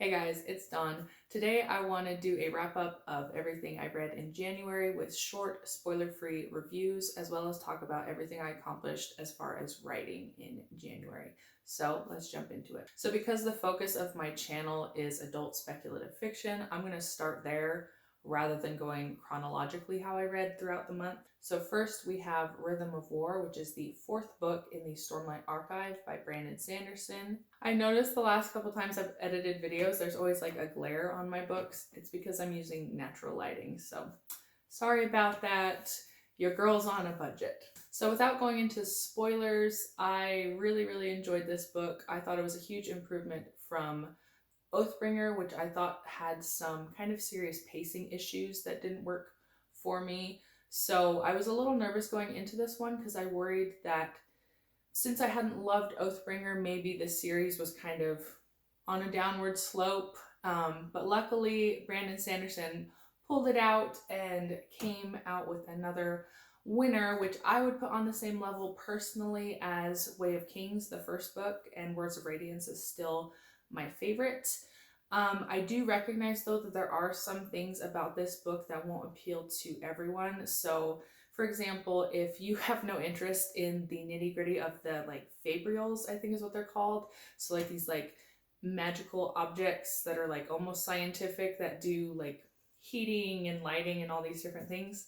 Hey guys, it's Dawn. Today I want to do a wrap up of everything I read in January with short, spoiler free reviews, as well as talk about everything I accomplished as far as writing in January. So let's jump into it. So, because the focus of my channel is adult speculative fiction, I'm going to start there rather than going chronologically how I read throughout the month. So first we have Rhythm of War, which is the fourth book in the Stormlight Archive by Brandon Sanderson. I noticed the last couple times I've edited videos, there's always like a glare on my books. It's because I'm using natural lighting, so sorry about that. Your girl's on a budget. So without going into spoilers, I really enjoyed this book. I thought it was a huge improvement from Oathbringer, which I thought had some kind of serious pacing issues that didn't work for me. So I was a little nervous going into this one because I worried that since I hadn't loved Oathbringer, maybe this series was kind of on a downward slope. But luckily, Brandon Sanderson pulled it out and came out with another winner, which I would put on the same level personally as Way of Kings, the first book, and Words of Radiance is still my favorite. I do recognize though that there are some things about this book that won't appeal to everyone. So for example, if you have no interest in the nitty gritty of the like fabrials, I think is what they're called. So like these like magical objects that are like almost scientific that do like heating and lighting and all these different things.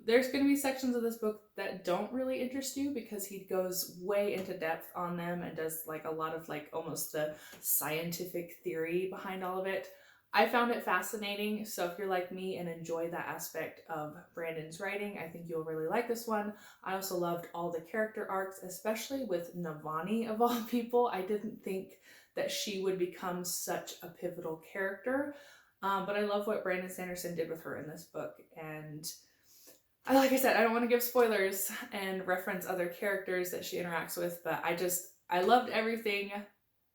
There's going to be sections of this book that don't really interest you because he goes way into depth on them and does like a lot of like almost the scientific theory behind all of it. I found it fascinating, so if you're like me and enjoy that aspect of Brandon's writing, I think you'll really like this one. I also loved all the character arcs, especially with Navani of all people. I didn't think that she would become such a pivotal character. But I love what Brandon Sanderson did with her in this book. And like I said, I don't want to give spoilers and reference other characters that she interacts with, but I loved everything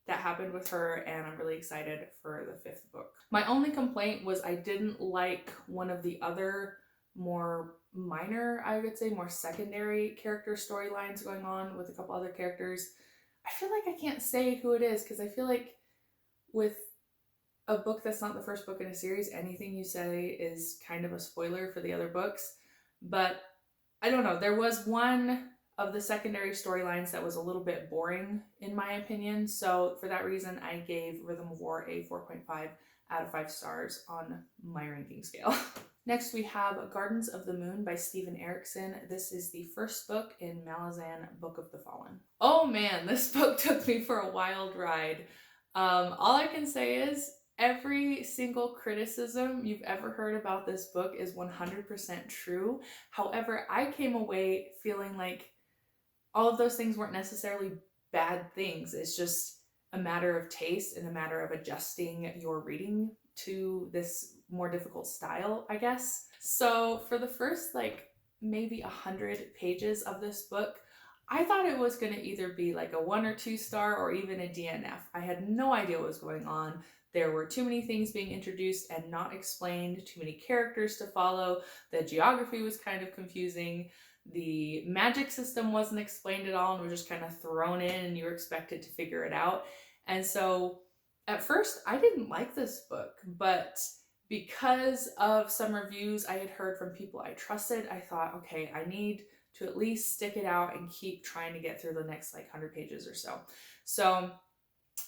that happened with her, and I'm really excited for the fifth book. My only complaint was I didn't like one of the other more minor, I would say more secondary character storylines going on with a couple other characters. I feel like I can't say who it is because I feel like with a book that's not the first book in a series, anything you say is kind of a spoiler for the other books. But I don't know, there was one of the secondary storylines that was a little bit boring in my opinion. So for that reason, I gave Rhythm of War a 4.5 out of 5 stars on my ranking scale. Next we have Gardens of the Moon by Steven Erikson. This is the first book in Malazan Book of the Fallen. Oh man, this book took me for a wild ride. All I can say is every single criticism you've ever heard about this book is 100% true. However, I came away feeling like all of those things weren't necessarily bad things. It's just a matter of taste and a matter of adjusting your reading to this more difficult style, I guess. So for the first like maybe 100 pages of this book, I thought it was going to either be like a 1 or 2 star or even a DNF. I had no idea what was going on. There were too many things being introduced and not explained, too many characters to follow. The geography was kind of confusing. The magic system wasn't explained at all and was just kind of thrown in and you were expected to figure it out. And so at first I didn't like this book, but because of some reviews I had heard from people I trusted, I thought, okay, I need to at least stick it out and keep trying to get through the next like 100 pages or so. So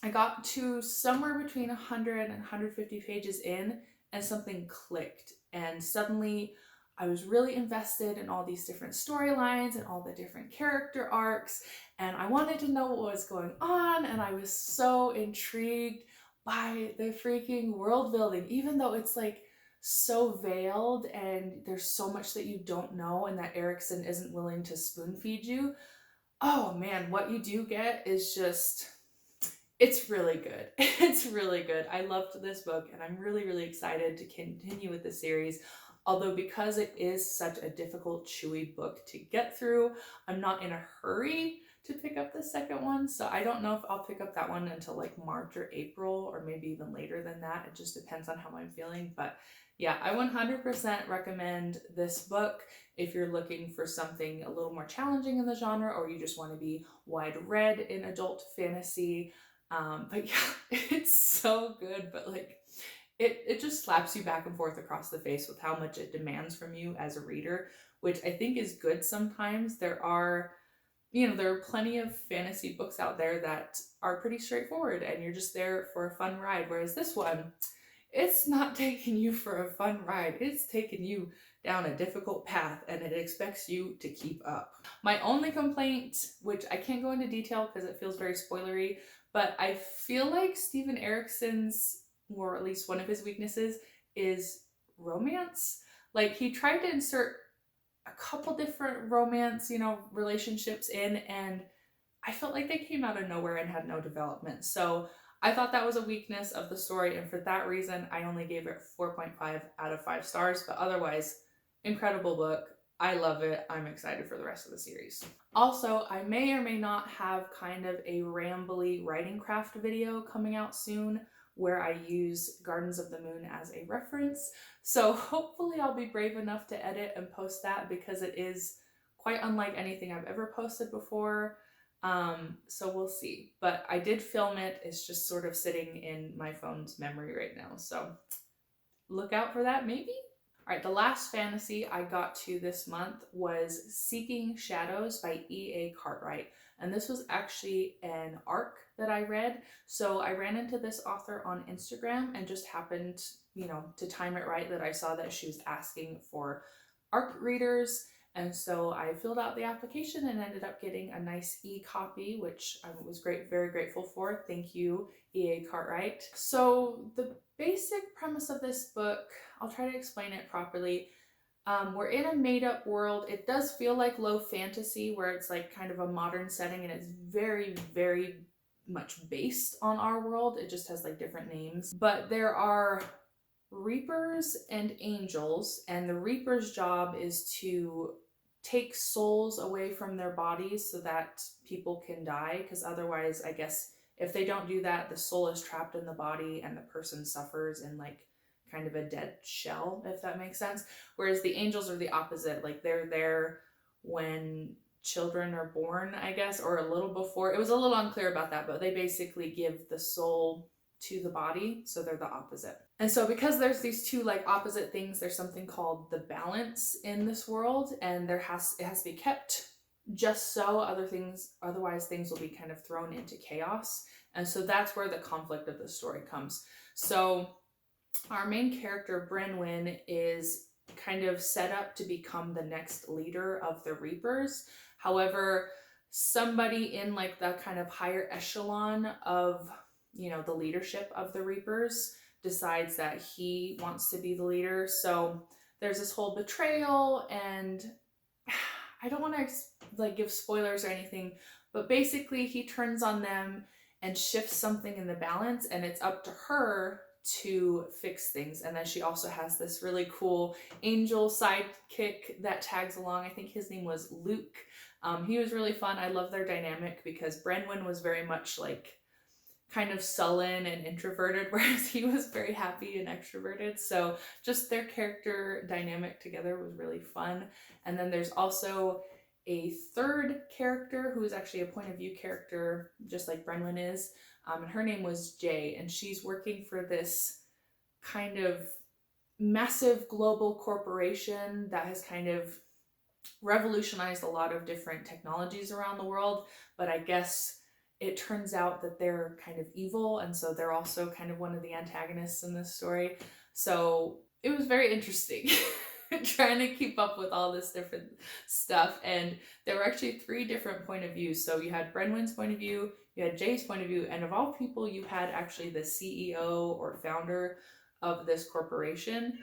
I got to somewhere between 100 and 150 pages in and something clicked. And suddenly I was really invested in all these different storylines and all the different character arcs. And I wanted to know what was going on. And I was so intrigued by the freaking world building, even though it's like so veiled and there's so much that you don't know and that Erikson isn't willing to spoon feed you. Oh man, what you do get is just, it's really good. It's really good. I loved this book and I'm really excited to continue with the series. Although because it is such a difficult, chewy book to get through, I'm not in a hurry to pick up the second one. So I don't know if I'll pick up that one until like March or April or maybe even later than that. It just depends on how I'm feeling. But yeah, I 100% recommend this book if you're looking for something a little more challenging in the genre or you just want to be wide read in adult fantasy. But yeah, it's so good, but like it just slaps you back and forth across the face with how much it demands from you as a reader, which I think is good sometimes. There are plenty of fantasy books out there that are pretty straightforward and you're just there for a fun ride. Whereas this one, it's not taking you for a fun ride. It's taking you down a difficult path and it expects you to keep up. My only complaint, which I can't go into detail because it feels very spoilery, but I feel like Steven Erickson's, or at least one of his weaknesses, is romance. Like he tried to insert a couple different romance, relationships in, and I felt like they came out of nowhere and had no development. So I thought that was a weakness of the story, and for that reason, I only gave it 4.5 out of 5 stars, but otherwise, incredible book. I love it. I'm excited for the rest of the series. Also, I may or may not have kind of a rambly writing craft video coming out soon where I use Gardens of the Moon as a reference. So hopefully I'll be brave enough to edit and post that because it is quite unlike anything I've ever posted before. So we'll see. But I did film it. It's just sort of sitting in my phone's memory right now. So look out for that maybe. All right, the last fantasy I got to this month was Seeking Shadows by E.A. Cartwright. And this was actually an arc that I read. So I ran into this author on Instagram and just happened, to time it right that I saw that she was asking for arc readers. And so I filled out the application and ended up getting a nice e-copy, which I was very grateful for. Thank you, E.A. Cartwright. So the basic premise of this book, I'll try to explain it properly. We're in a made-up world. It does feel like low fantasy, where it's like kind of a modern setting, and it's very much based on our world. It just has like different names. But there are reapers and angels, and the reaper's job is to take souls away from their bodies so that people can die, because otherwise, I guess, if they don't do that, the soul is trapped in the body and the person suffers in like kind of a dead shell, if that makes sense. Whereas the angels are the opposite. Like they're there when children are born, I guess, or a little before. It was a little unclear about that, but they basically give the soul to the body, so they're the opposite. And so because there's these two like opposite things, there's something called the balance in this world, and it has to be kept just so otherwise things will be kind of thrown into chaos. And so that's where the conflict of the story comes. So our main character, Brenwyn, is kind of set up to become the next leader of the Reapers. However, somebody in like the kind of higher echelon of, the leadership of the Reapers decides that he wants to be the leader. So there's this whole betrayal, and I don't want to give spoilers or anything, but basically he turns on them and shifts something in the balance, and it's up to her to fix things. And then she also has this really cool angel sidekick that tags along. I think his name was Luke. He was really fun. I love their dynamic because Brenwyn was very much like kind of sullen and introverted, whereas he was very happy and extroverted. So just their character dynamic together was really fun. And then there's also a third character who is actually a point of view character, just like Brenwyn is. And her name was Jay, and she's working for this kind of massive global corporation that has kind of revolutionized a lot of different technologies around the world. But I guess it turns out that they're kind of evil, and so they're also kind of one of the antagonists in this story. So it was very interesting trying to keep up with all this different stuff. And there were actually 3 different point of views. So you had Brenwyn's point of view, you had Jay's point of view, and of all people, you had actually the CEO or founder of this corporation.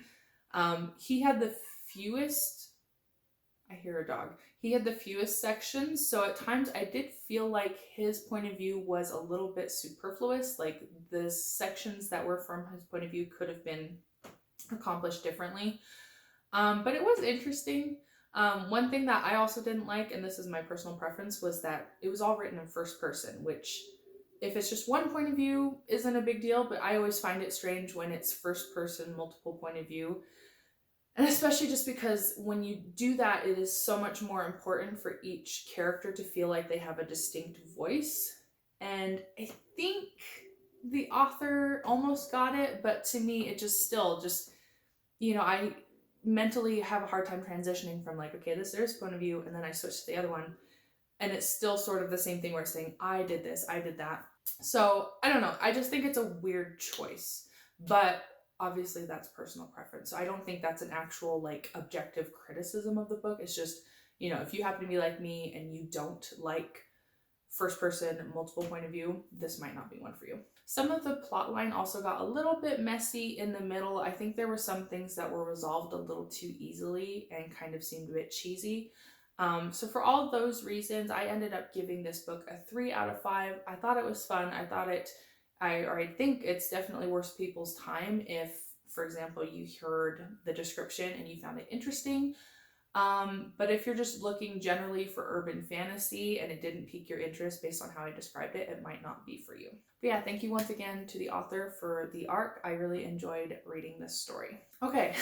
He had the fewest, I hear a dog. He had the fewest sections, so at times I did feel like his point of view was a little bit superfluous. Like the sections that were from his point of view could have been accomplished differently. But it was interesting. One thing that I also didn't like, and this is my personal preference, was that it was all written in first person, which if it's just one point of view isn't a big deal, but I always find it strange when it's first person, multiple point of view. And especially just because when you do that, it is so much more important for each character to feel like they have a distinct voice. And I think the author almost got it, but to me, it just still just, I mentally have a hard time transitioning from like, okay, this is their point of view, and then I switch to the other one. And it's still sort of the same thing where it's saying, I did this, I did that. So I don't know. I just think it's a weird choice. But obviously that's personal preference. So I don't think that's an actual like objective criticism of the book. It's just, if you happen to be like me and you don't like first person multiple point of view, this might not be one for you. Some of the plot line also got a little bit messy in the middle. I think there were some things that were resolved a little too easily and kind of seemed a bit cheesy. So for all those reasons, I ended up giving this book a 3 out of 5. I thought it was fun. I think it's definitely worth people's time if, for example, you heard the description and you found it interesting. But if you're just looking generally for urban fantasy and it didn't pique your interest based on how I described it, it might not be for you. But yeah, thank you once again to the author for the arc. I really enjoyed reading this story. Okay,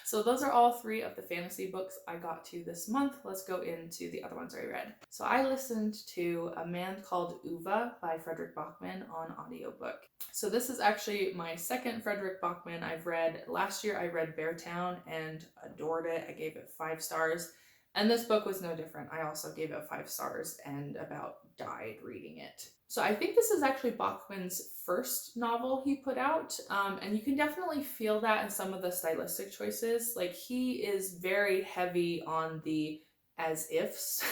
so those are all 3 of the fantasy books I got to this month. Let's go into the other ones I read. So I listened to A Man Called Ove by Frederick Bachman on audiobook. So this is actually my second Frederick Bachman I've read. Last year I read Beartown and adored it. I gave it 5 stars. And this book was no different. I also gave it 5 stars and about died reading it. So I think this is actually Bachman's first novel he put out. And you can definitely feel that in some of the stylistic choices. Like he is very heavy on the as ifs,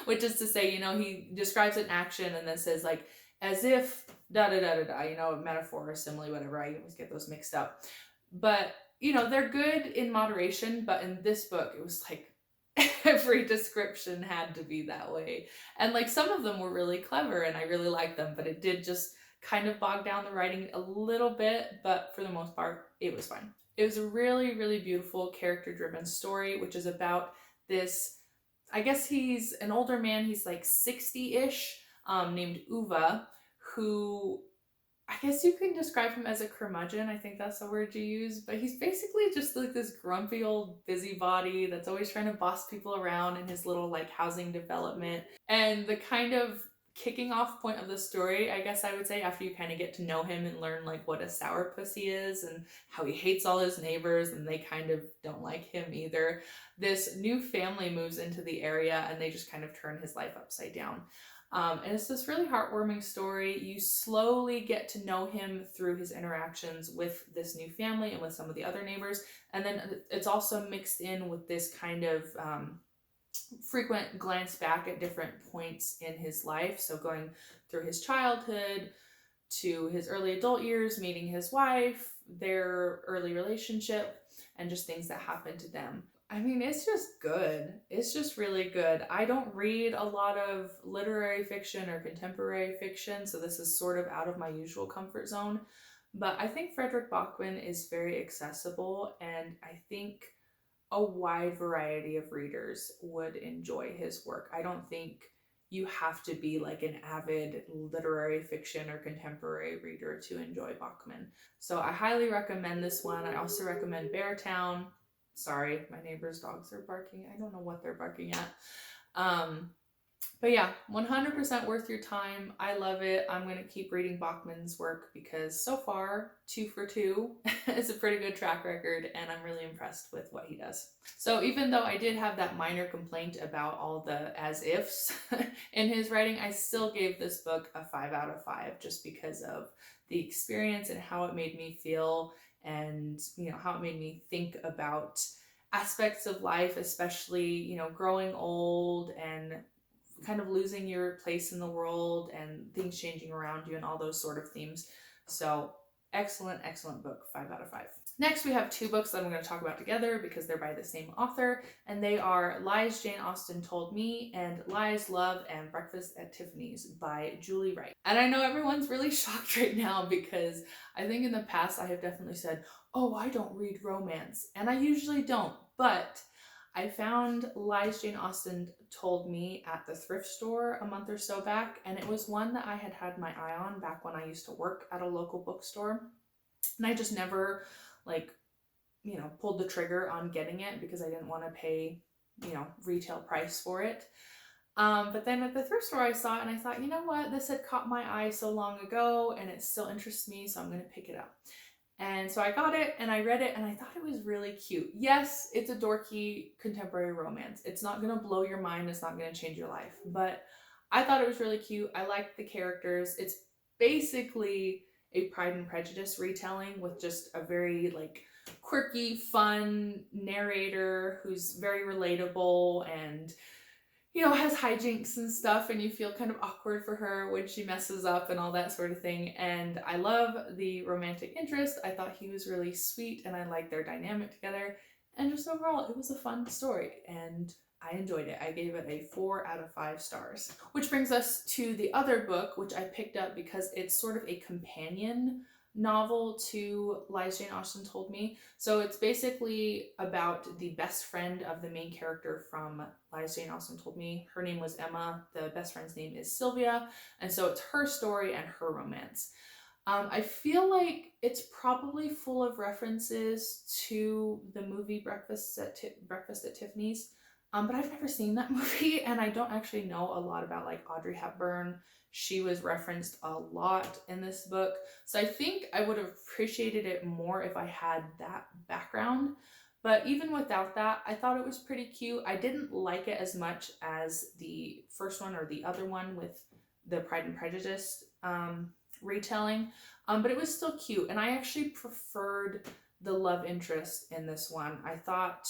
which is to say, he describes an action and then says like, as if da da da da da, metaphor or simile, whatever. I always get those mixed up. But, they're good in moderation, but in this book, it was like every description had to be that way. And like some of them were really clever and I really liked them, but it did just kind of bog down the writing a little bit, but for the most part, it was fine. It was a really, really beautiful character-driven story, which is about this, I guess he's an older man, he's like 60-ish, named Uva, who I guess you can describe him as a curmudgeon. I think that's the word you use. But he's basically just like this grumpy old busybody that's always trying to boss people around in his little like housing development. And the kind of kicking off point of the story, I guess I would say, after you kind of get to know him and learn like what a sourpuss he is and how he hates all his neighbors and they kind of don't like him either. This new family moves into the area and they just kind of turn his life upside down. And it's this really heartwarming story. You slowly get to know him through his interactions with this new family and with some of the other neighbors. And then it's also mixed in with this kind of frequent glance back at different points in his life. So going through his childhood to his early adult years, meeting his wife, their early relationship, and just things that happened to them. I mean, it's just good. It's just really good. I don't read a lot of literary fiction or contemporary fiction, so this is sort of out of my usual comfort zone. But I think Frederick Bachman is very accessible, and I think a wide variety of readers would enjoy his work. I don't think you have to be like an avid literary fiction or contemporary reader to enjoy Bachman. So I highly recommend this one. I also recommend Beartown. Sorry, my neighbor's dogs are barking. I don't know what they're barking at. But yeah, 100% worth your time. I love it. I'm going to keep reading Bachman's work because so far, 2 for 2 is a pretty good track record and I'm really impressed with what he does. So even though I did have that minor complaint about all the as-ifs in his writing, I still gave this book a 5 out of 5 just because of the experience and how it made me feel and how it made me think about aspects of life, especially growing old and kind of losing your place in the world and things changing around you and all those sort of themes. So excellent book, 5 out of 5. Next, we have 2 books that I'm going to talk about together because they're by the same author, and they are Lies Jane Austen Told Me and Lies, Love, and Breakfast at Tiffany's by Julie Wright. And I know everyone's really shocked right now because I think in the past I have definitely said, oh, I don't read romance, and I usually don't, but I found Lies Jane Austen Told Me at the thrift store a month or so back, and it was one that I had my eye on back when I used to work at a local bookstore, and I just never pulled the trigger on getting it because I didn't want to pay retail price for it. But then at the thrift store I saw it and I thought, you know what, this had caught my eye so long ago and it still interests me, so I'm gonna pick it up. And so I got it and I read it and I thought it was really cute. Yes, it's a dorky contemporary romance. It's not gonna blow your mind, it's not gonna change your life, but I thought it was really cute. I liked the characters. It's basically a Pride and Prejudice retelling with just a very like quirky, fun narrator who's very relatable and has hijinks and stuff, and you feel kind of awkward for her when she messes up and all that sort of thing. And I love the romantic interest. I thought he was really sweet and I liked their dynamic together. And just overall, it was a fun story and I enjoyed it. I gave it a 4 out of 5 stars. Which brings us to the other book, which I picked up because it's sort of a companion novel to Lies Jane Austen Told Me. So it's basically about the best friend of the main character from Lies Jane Austen Told Me. Her name was Emma. The best friend's name is Sylvia. And so it's her story and her romance. I feel like it's probably full of references to the movie Breakfast at Tiffany's. But I've never seen that movie and I don't actually know a lot about like Audrey Hepburn. She was referenced a lot in this book. So I think I would have appreciated it more if I had that background. But even without that, I thought it was pretty cute. I didn't like it as much as the first one or the other one with the Pride and Prejudice retelling, but it was still cute. And I actually preferred the love interest in this one. I thought,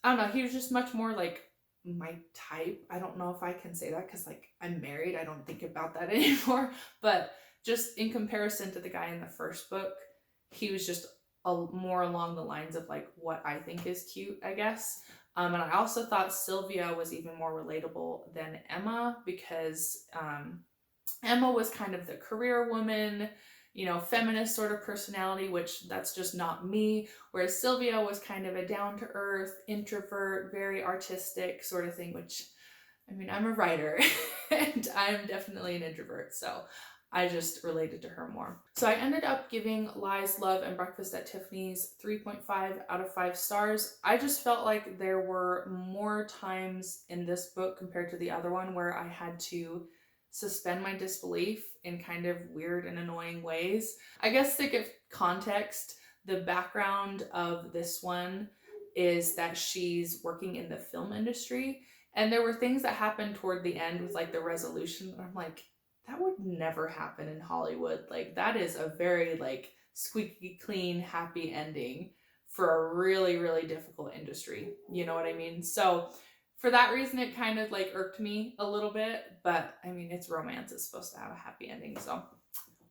I don't know, he was just much more like my type. I don't know if I can say that because like I'm married. I don't think about that anymore. But just in comparison to the guy in the first book, he was just more along the lines of like what I think is cute, I guess. And I also thought Sylvia was even more relatable than Emma because Emma was kind of the career woman, feminist sort of personality, which that's just not me. Whereas Sylvia was kind of a down to earth, introvert, very artistic sort of thing, which, I mean, I'm a writer and I'm definitely an introvert. So I just related to her more. So I ended up giving Lies, Love, and Breakfast at Tiffany's 3.5 out of 5 stars. I just felt like there were more times in this book compared to the other one where I had to suspend my disbelief in kind of weird and annoying ways. I guess to give context, the background of this one is that she's working in the film industry, and there were things that happened toward the end with like the resolution. I'm like, that would never happen in Hollywood. Like that is a very like squeaky clean, happy ending for a really, really difficult industry. You know what I mean? So for that reason, it kind of like irked me a little bit, but I mean, it's romance. It's supposed to have a happy ending. So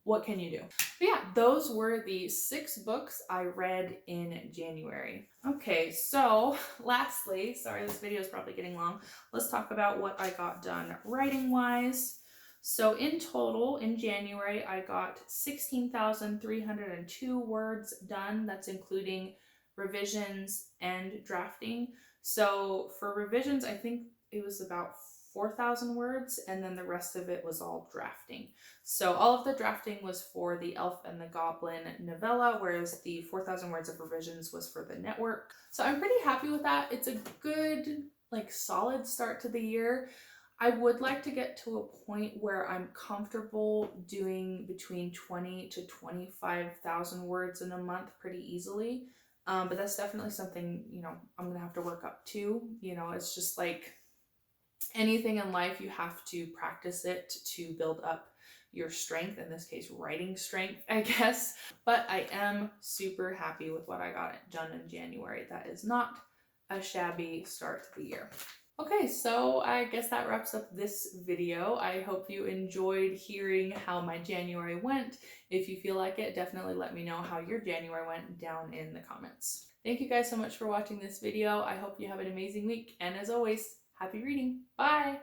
what can you do? But yeah, those were the 6 books I read in January. Okay, so lastly, sorry, this video is probably getting long. Let's talk about what I got done writing wise. So in total, in January, I got 16,302 words done. That's including revisions and drafting. So for revisions, I think it was about 4,000 words, and then the rest of it was all drafting. So all of the drafting was for the Elf and the Goblin novella, whereas the 4,000 words of revisions was for the network. So I'm pretty happy with that. It's a good, like, solid start to the year. I would like to get to a point where I'm comfortable doing between 20 to 25,000 words in a month pretty easily. But that's definitely something, I'm gonna have to work up to. It's just like anything in life, you have to practice it to build up your strength, in this case, writing strength, I guess. But I am super happy with what I got done in January. That is not a shabby start to the year. Okay, so I guess that wraps up this video. I hope you enjoyed hearing how my January went. If you feel like it, definitely let me know how your January went down in the comments. Thank you guys so much for watching this video. I hope you have an amazing week, and as always, happy reading. Bye!